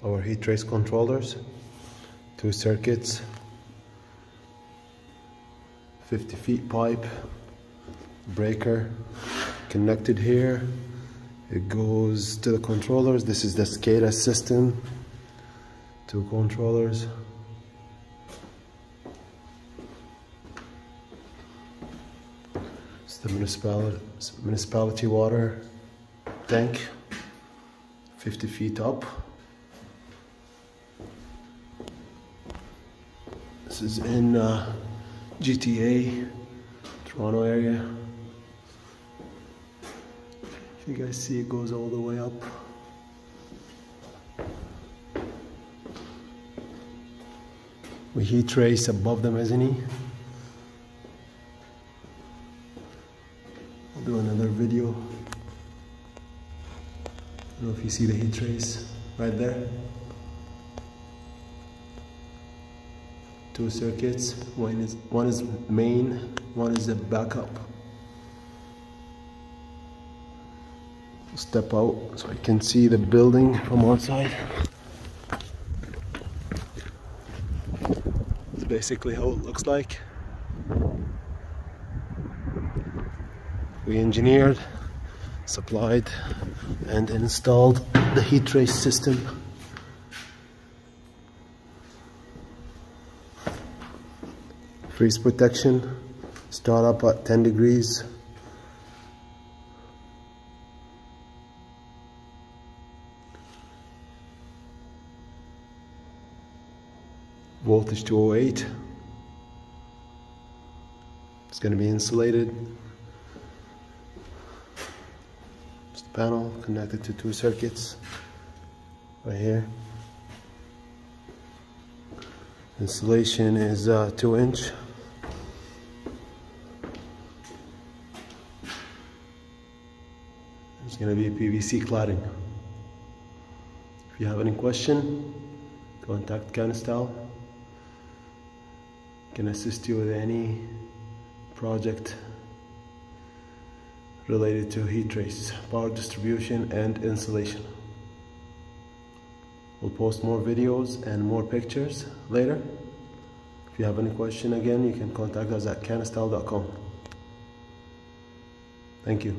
our heat trace controllers, 2 circuits, 50 feet pipe, breaker connected here. It goes to the controllers. This is the SCADA system, 2 controllers. It's the municipality water tank, 50 feet up. This is in GTA, Toronto area. If you guys see, it goes all the way up. We heat trace above the mezzanine. I'll do another video. I don't know if you see the heat trace right there. 2 circuits, one is main, one is a backup. Step out so I can see the building from outside. That's basically how it looks like. We engineered, supplied, and installed the heat trace system. Freeze protection, start up at 10 degrees. Voltage 208. It's going to be insulated. Just a panel connected to 2 circuits right here. Insulation is 2-inch. It's going to be PVC cladding. If you have any question, contact Canstal. Can assist you with any project related to heat trace, power distribution, and insulation. We'll post more videos and more pictures later. If you have any question, again, you can contact us at canstal.com. Thank you.